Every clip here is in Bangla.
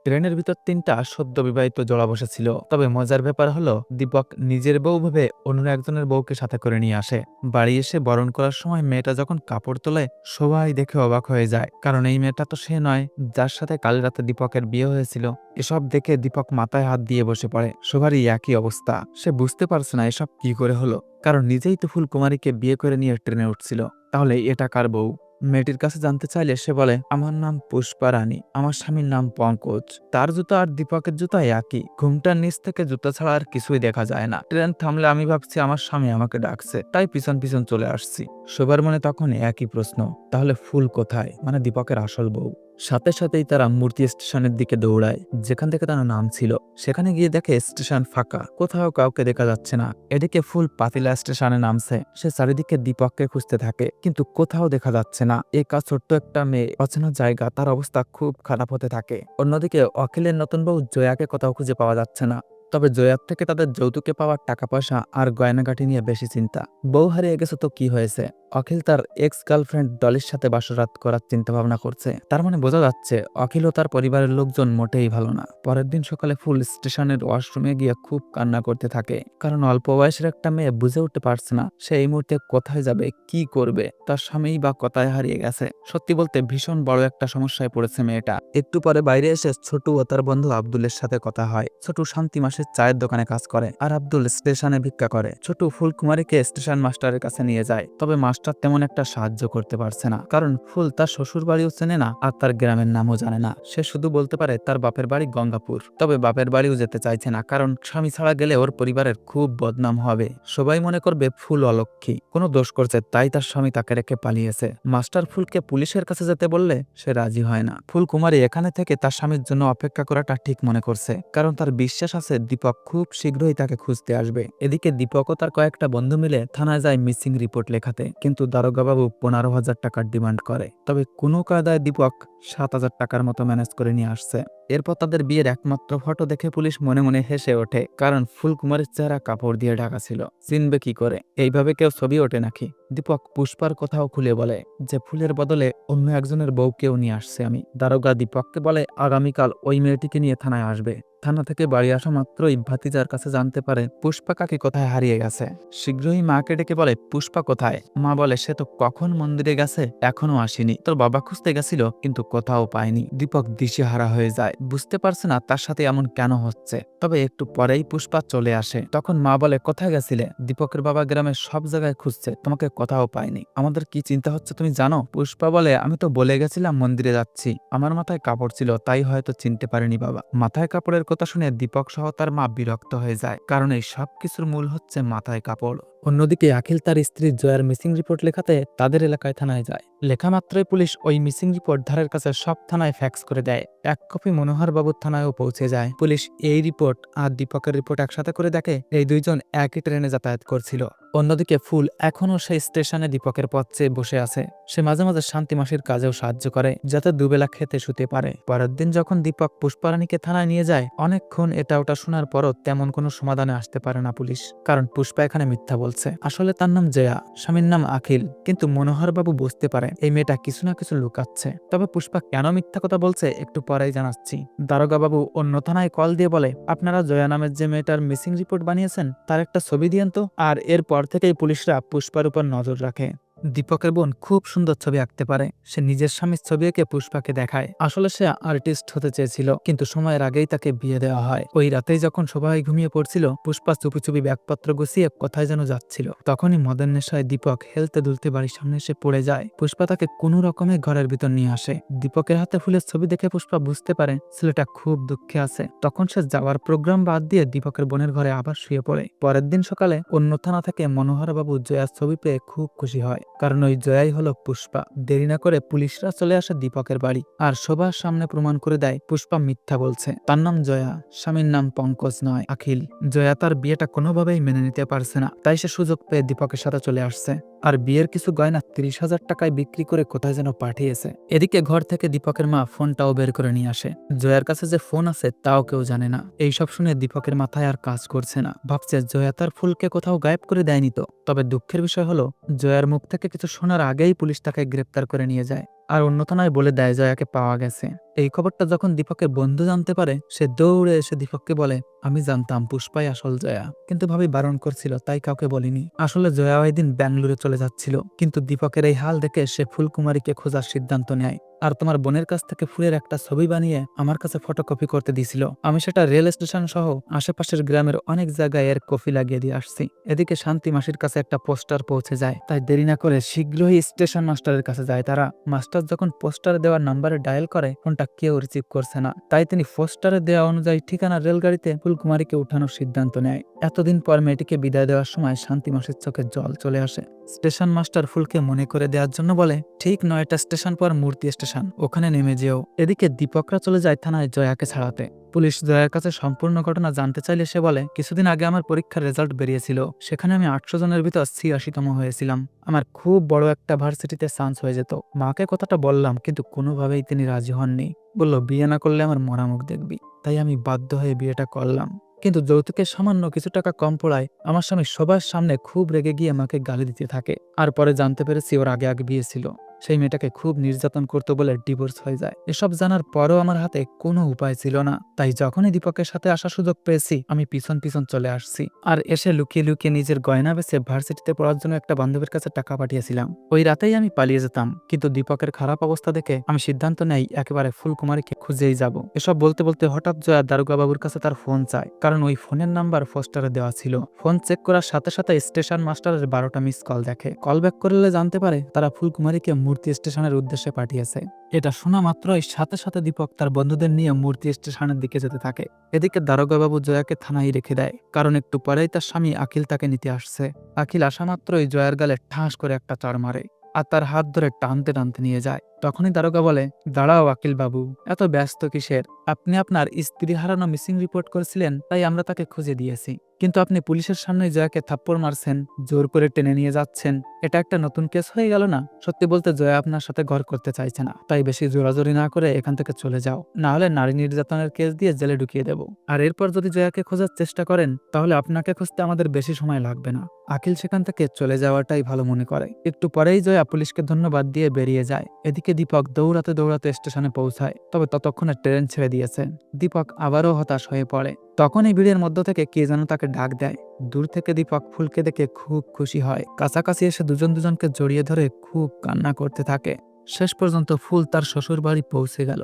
ট্রেনের ভিতর ৩টা সদ্য বিবাহিত জোড়া বসেছিল। তবে মজার ব্যাপার হলো দীপক নিজের বউ ভেবে অন্য একজনের বউকে সাথে করে নিয়ে আসে। বাড়ি এসে বরণ করার সময় মেয়েটা যখন কাপড় তোলে সবাই দেখে অবাক হয়ে যায়, কারণ এই মেয়েটা তো সে নয় যার সাথে কাল রাতে দীপকের বিয়ে হয়েছিল। এসব দেখে দীপক মাথায় হাত দিয়ে বসে পড়ে। সবারই একই অবস্থা, সে বুঝতে পারছে না এসব কি করে হলো, কারণ নিজেই তো ফুলকুমারীকে বিয়ে করে নিয়ে ট্রেনে উঠছিল। তাহলে এটা কার বউ? মেয়েটির কাছে জানতে চাইলে সে বলে, আমার নাম পুষ্পা রানী, আমার স্বামীর নাম পঙ্কজ। তার জুতো আর দীপকের জুতো একই, ঘুমটার নিচ থেকে জুতো ছাড়া আর কিছুই দেখা যায় না। ট্রেন থামলে আমি ভাবছি আমার স্বামী আমাকে ডাকছে, তাই পিছন পিছন চলে আসছি। সবার মনে তখন একই প্রশ্ন, তাহলে ফুল কোথায়, মানে দীপকের আসল বউ? সাথে সাথেই তারা মূর্তি স্টেশনের দিকে দৌড়ায়, যেখান থেকে তারা নাম ছিল। সেখানে গিয়ে দেখে স্টেশন ফাঁকা, কোথাও কাউকে দেখা যাচ্ছে না। এদিকে ফুল পাতিলা স্টেশনে নামছে, সে চারিদিকে দীপককে খুঁজতে থাকে, কিন্তু কোথাও দেখা যাচ্ছে না। একা ছোট্ট একটা মেয়ে, অচেনা জায়গা, তার অবস্থা খুব খারাপ হতে থাকে। অন্যদিকে অখিলের নতুন বউ জয়াকে কোথাও খুঁজে পাওয়া যাচ্ছে না। তবে জয়ার থেকে তাদের যৌতুকে পাওয়ার টাকা পয়সা আর গয়নাগাটি নিয়ে বেশি চিন্তা। বউ হারিয়ে গেছে তো কি হয়েছে, অখিল তার এক্স গার্লফ্রেন্ড ডলির সাথে বাসরাত করার চিন্তা ভাবনা করছে। তার মানে বোঝা যাচ্ছে অখিল ও তার পরিবারের লোকজন মোটেই ভালো না। পরের দিন সকালে ফুল স্টেশনের ওয়াশরুমে গিয়ে খুব কান্না করতে থাকে, কারণ অল্প বয়সের একটা মেয়ে বুঝে উঠতে পারছে না সে এই মুহূর্তে কোথায় যাবে, কি করবে। তার স্বামী বা কোথায় হারিয়ে গেছে। সত্যি বলতে ভীষণ বড় একটা সমস্যায় পড়েছে মেয়েটা। একটু পরে বাইরে এসে ছোটু ও তার বন্ধু আব্দুলের সাথে কথা হয়। ছোটু শান্তি মাসের চায়ের দোকানে কাজ করে, আর আব্দুল স্টেশনে ভিক্ষা করে। ছোটু ফুলকুমারীকে স্টেশন মাস্টারের কাছে নিয়ে যায়, তবে মাস্টার তেমন একটা সাহায্য করতে পারছে না, কারণ ফুল তার শ্বশুর বাড়িও চেনে না আর তার গ্রামের নামও জানে না। সে শুধু বলতে পারে তার বাপের বাড়ি গঙ্গাপুর, তবে বাপের বাড়িও যেতে চাইছে না, কারণ স্বামী ছাড়া গেলে ওর পরিবারের খুব বদনাম হবে। সবাই মনে করবে ফুল অলক্ষী, কোনো দোষ করছে, তাই তার স্বামী তাকে রেখে পালিয়েছে। মাস্টার ফুলকে পুলিশের কাছে যেতে বললে সে রাজি হয় না। ফুলকুমারী এখানে থেকে তার স্বামীর জন্য অপেক্ষা করাটা ঠিক মনে করছে, কারণ তার বিশ্বাস আছে দীপক খুব শীঘ্রই তাকে খুঁজতে আসবে। এদিকে দীপক ও তার কয়েকটা বন্ধু মিলে থানায় যায় মিসিং রিপোর্ট লেখাতে, কিন্তু দারোগাবাবু 15,000 টাকার ডিমান্ড করে। তবে কোনো কায়দায় দীপক 7,000 টাকার মতো ম্যানেজ করে নিয়ে আসছে। এরপর তাদের বিয়ের একমাত্র ফটো দেখে পুলিশ মনে মনে হেসে ওঠে, কারণ ফুলকুমারীর চেহারা কাপড় দিয়ে ঢাকা ছিল, চিনবে কি করে? এইভাবে কেউ ছবি ওঠে নাকি? দীপক পুষ্পার কথাও খুলে বলে যে ফুলের বদলে অন্য একজনের বউকেও নিয়ে আসছে আমি। দারোগা দীপককে বলে আগামীকাল ওই মেয়েটিকে নিয়ে থানায় আসবে। থানা থেকে বাড়ি আসা মাত্রই ভাতিজার কাছে জানতে পারে পুষ্পা কাকি কোথায় হারিয়ে গেছে। শীঘ্রই মাকে ডেকে বলে পুষ্পা কোথায়। মা বলে সে তো কখন মন্দিরে গেছে, এখনো আসেনি। তোর বাবা খুঁজতে গেছিল কিন্তু কোথাও পায়নি। দীপক দিশেহারা হয়ে যায়, বুঝতে পারছে না তার সাথে এমন কেন হচ্ছে। তবে একটু পরেই পুষ্পা চলে আসে। তখন মা বলে কোথায় গেছিলে? দীপকের বাবা গ্রামের সব জায়গায় খুঁজছে, তোমাকে কোথাও পায়নি। আমাদের কি চিন্তা হচ্ছে তুমি জানো? পুষ্পা বলে আমি তো বলে গেছিলাম মন্দিরে যাচ্ছি, আমার মাথায় কাপড় ছিল তাই হয়তো চিনতে পারেনি বাবা। মাথায় কাপড়ের কথা শুনে দীপক সহ তার মা বিরক্ত হয়ে যায়, কারণ এই সব কিছুর মূল হচ্ছে মাথায় কাপড়। অন্যদিকে আখিল তার স্ত্রী জয়ার মিসিং রিপোর্ট লেখাতে তাদের এলাকায় থানায় যায়। লেখা মাত্রই পুলিশ ওই মিসিং রিপোর্ট ধারের কাছে সব থানায় ফ্যাক্স করে দেয়। এক কপি মনোহর বাবুর থানায়ও পৌঁছে যায়। পুলিশ এই রিপোর্ট আর দীপকের রিপোর্ট একসাথে করে দেখে এই দুইজন একই ট্রেনে যাতায়াত করছিল। অন্যদিকে ফুল এখনও সেই স্টেশনে দীপকের পথ চেয়ে বসে আছে। সে মাঝে মাঝে শান্তি মাসির কাজেও সাহায্য করে, যাতে দুবেলা খেতে শুতে পারে। পরের দিন যখন দীপক পুষ্পারানীকে থানায় নিয়ে যায়, অনেকক্ষণ এটা ওটা শোনার পরও তেমন কোনো সমাধানে আসতে পারে না পুলিশ, কারণ পুষ্পা এখানে মিথ্যা বলছে। আসলে তার নাম জয়া, স্বামীর নাম আখিল। কিন্তু মনোহর বাবু বুঝতে পারে এই মেয়েটা কিছু না কিছু লুকাচ্ছে। তবে পুষ্পা কেন মিথ্যা কথা বলছে একটু পরেই জানাচ্ছি। দারোগা বাবু অন্য থানায় কল দিয়ে বলে আপনারা জয়া নামের যে মেয়েটার মিসিং রিপোর্ট বানিয়েছেন তার একটা ছবি দিয়েন তো। আর এরপর থেকেই পুলিশরা পুষ্পার উপর নজর রাখে। দীপকের বোন খুব সুন্দর ছবি আঁকতে পারে, সে নিজের স্বামীর ছবি এঁকে পুষ্পাকে দেখায়। আসলে সে আর্টিস্ট হতে চেয়েছিল, কিন্তু সময়ের আগেই তাকে বিয়ে দেওয়া হয়। ওই রাতেই যখন সবাই ঘুমিয়ে পড়ছিল, পুষ্পা চুপি চুপি ব্যাগপত্র গুছিয়ে কোথায় যেন যাচ্ছিল। তখনই মদের নেশায় দীপক হেলতে দুলতে বাড়ির সামনে এসে পড়ে যায়। পুষ্পা তাকে কোনো রকমে ঘরের ভিতর নিয়ে আসে। দীপকের হাতে ফুলের ছবি দেখে পুষ্পা বুঝতে পারে ছেলেটা খুব দুঃখে আছে। তখন সে যাওয়ার প্রোগ্রাম বাদ দিয়ে দীপকের বোনের ঘরে আবার শুয়ে পড়ে। পরের দিন সকালে অন্য থানা থেকে মনোহর বাবু জয়ার ছবি পেয়ে খুব খুশি হয়, কারণ ওই জয়াই হলো পুষ্পা। দেরি না করে পুলিশরা চলে আসে দীপকের বাড়ি, আর সবার সামনে প্রমাণ করে দেয় পুষ্পা মিথ্যা বলছে। তার নাম জয়া, স্বামীর নাম পঙ্কজ নয় আখিল। জয়া তার বিয়েটা কোনোভাবেই মেনে নিতে পারছে না, তাই সে সুযোগ পেয়ে দীপকের সাথে চলে আসছে। আর বিয়ের কিছু গয়না 30,000 টাকায় বিক্রি করে কোথায় যেন পাঠিয়েছে। এদিকে ঘর থেকে দীপকের মা ফোনটাও বের করে নিয়ে আসে। জয়ার কাছে যে ফোন আছে তাও কেউ জানে না। এইসব শুনে দীপকের মাথায় আর কাজ করছে না, ভাবছে জয়া তার ফুলকে কোথাও গায়েব করে দেয়নি তো। তবে দুঃখের বিষয় হলো জয়ার মুখ থেকে কিছু শোনার আগেই পুলিশ তাকে গ্রেপ্তার করে নিয়ে যায়। আর অন্য থানায় বলে দেয় জয়াকে পাওয়া গেছে। এই খবরটা যখন দীপকের বন্ধু জানতে পারে, সে দৌড়ে এসে দীপককে বলে, আমি জানতাম পুষ্পাই আসল জয়া, কিন্তু ভাবি বারণ করছিল তাই কাউকে বলিনি। আসলে জয়া ওই দিন ব্যাঙ্গালোরে চলে যাচ্ছিল, কিন্তু দীপকের এই হাল দেখে সে ফুলকুমারীকে খোঁজার সিদ্ধান্ত নেয়। আর তোমার বোনের কাছ থেকে ফুলের একটা ছবি বানিয়ে আমার কাছে ফটোকপি করতে দিছিল। আমি সেটা রেল স্টেশন সহ আশেপাশের গ্রামের অনেক জায়গায় এর কপি লাগিয়ে দিয়ে আসছি। এদিকে শান্তি মাসির কাছে একটা পোস্টার পৌঁছে যায়, তাই দেরি না করে শীঘ্রই স্টেশন মাস্টারের কাছে যায় তারা। মাস্টার যখন পোস্টারে দেওয়া নাম্বারে ডায়াল করে, ফোনটা কেউ রিসিভ করছে না, তাই তিনি পোস্টারে দেওয়া অনুযায়ী ঠিকানা রেলগাড়িতে ফুলকুমারীকে উঠানোর সিদ্ধান্ত নেয়। এতদিন পর মেয়েটিকে বিদায় দেওয়ার সময় শান্তি মাসির চোখে জল চলে আসে। স্টেশন মাস্টার ফুলকে মনে করে দেওয়ার জন্য বলে, ঠিক 9টা স্টেশন পর মূর্তি স্টেশন, ওখানে নেমে যেও। এদিকে দীপকরা চলে যায় থানায় জয়াকে ছাড়াতে। পুলিশ জয়ার কাছে সম্পূর্ণ ঘটনা জানতে চাইলে সে বলে, কিছুদিন আগে আমার পরীক্ষার রেজাল্ট বেরিয়েছিল, সেখানে আমি 800 জনের ভিতর 86তম হয়েছিলাম। আমার খুব বড় একটা ভার্সিটিতে চান্স হয়ে যেত। মাকে কথাটা বললাম, কিন্তু কোনোভাবেই তিনি রাজি হননি। বলল, বিয়ে না করলে আমার মরা মুখ দেখবি। তাই আমি বাধ্য হয়ে বিয়েটা করলাম, কিন্তু যৌতুকের সামান্য কিছু টাকা কম পড়ায় আমার স্বামী সবার সামনে খুব রেগে গিয়ে মাকে গালি দিতে থাকে। আর পরে জানতে পেরেছি ওর আগে আগে বিয়ে ছিল, সেই মেয়েটাকে খুব নির্যাতন করতো বলে ডিভোর্স হয়ে যায়। এসব জানার পরও আমার হাতে কোনো উপায় ছিল না, তাই যখনই দীপকের সাথে আসার সুযোগ পেয়েছি আমি পিছন পিছন চলে আসছি। আর এসে লুকিয়ে লুকিয়ে নিজের গয়না বেচে ভার্সিটিতে পড়ার জন্য একটা বান্ধবীর কাছে টাকা পাঠিয়েছিলাম। ওই রাতেই আমি পালিয়ে যেতাম, কিন্তু দীপকের খারাপ অবস্থা দেখে আমি সিদ্ধান্ত নেই একেবারে ফুলকুমারীকে খুঁজেই যাব। এসব বলতে বলতে হঠাৎ জয়া দারোগা বাবুর কাছে তার ফোন চায়, কারণ ওই ফোনের নাম্বার পোস্টারে দেওয়া ছিল। ফোন চেক করার সাথে সাথে স্টেশন মাস্টারের 12টা মিস কল দেখে। কল ব্যাক করলে জানতে পারে তারা ফুলকুমারীকে মূর্তি স্টেশনের উদ্দেশ্যে পাঠিয়েছে। এটা শোনা মাত্রই সাথে সাথে দীপক তার বন্ধুদের নিয়ে মূর্তি স্টেশনের দিকে যেতে থাকে। এদিকে দারোগা বাবু জয়াকে থানায় রেখে দেয়, কারণ একটু পরেই তার স্বামী আখিল তাকে নিতে আসছে। আখিল আসা মাত্রই জয়ার গালে ঠাস করে একটা চড় মারে, আর তার হাত ধরে টানতে টানতে নিয়ে যায়। তখনই দারোগা বলে, দাঁড়াও আকিল বাবু, এত ব্যস্ত কিসের? আপনি আপনার স্ত্রী হারানো মিসিং রিপোর্ট করেছিলেন, তাই আমরা তাকে খুঁজে দিয়েছি, কিন্তু আপনি পুলিশের সামনে জয়াকে থাপ্পড় মারছেন, জোর করে টেনে নিয়ে যাচ্ছেন। এটা একটা নতুন কেস হয়ে গেল না? সত্যি বলতে জয়া আপনার সাথে ঘর করতে চাইছে না, তাই বেশি জোরাজোরি না করে এখান থেকে চলে যাও, না হলে নারী নির্যাতনের কেস দিয়ে জেলে ঢুকিয়ে দেব। আর এরপর যদি জয়াকে খোঁজার চেষ্টা করেন, তাহলে আপনাকে খুঁজতে আমাদের বেশি সময় লাগবে না। আখিল সেখান থেকে চলে যাওয়াটাই ভালো মনে করে। একটু পরেই জয়া পুলিশকে ধন্যবাদ দিয়ে বেরিয়ে যায়। এদিকে দীপক দৌড়াতে দৌড়াতে স্টেশনে পৌঁছায়, তবে ততক্ষণে ট্রেন ছেড়ে দিয়েছে। দীপক আবারও হতাশ হয়ে পড়ে। তখনই ভিড়ের মধ্য থেকে কে যেন তাকে ডাক দেয়। দূর থেকে দীপক ফুলকে দেখে খুব খুশি হয়। কাছাকাছি এসে দুজন দুজনকে জড়িয়ে ধরে খুব কান্না করতে থাকে। শেষ পর্যন্ত ফুল তার শ্বশুর বাড়ি পৌঁছে গেল।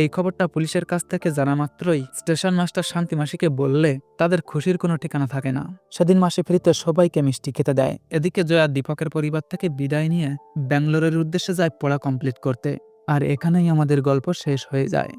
এই খবরটা পুলিশের কাছ থেকে জানা মাত্রই স্টেশন মাস্টার শান্তি মাসিকে বললে তাদের খুশির কোনো ঠিকানা থাকে না। সেদিন মাসি ফ্রিতে সবাইকে মিষ্টি খেতে দেয়। এদিকে জয়া দীপকের পরিবার থেকে বিদায় নিয়ে ব্যাঙ্গালোরের উদ্দেশ্যে যায় পড়া কমপ্লিট করতে। আর এখানেই আমাদের গল্প শেষ হয়ে যায়।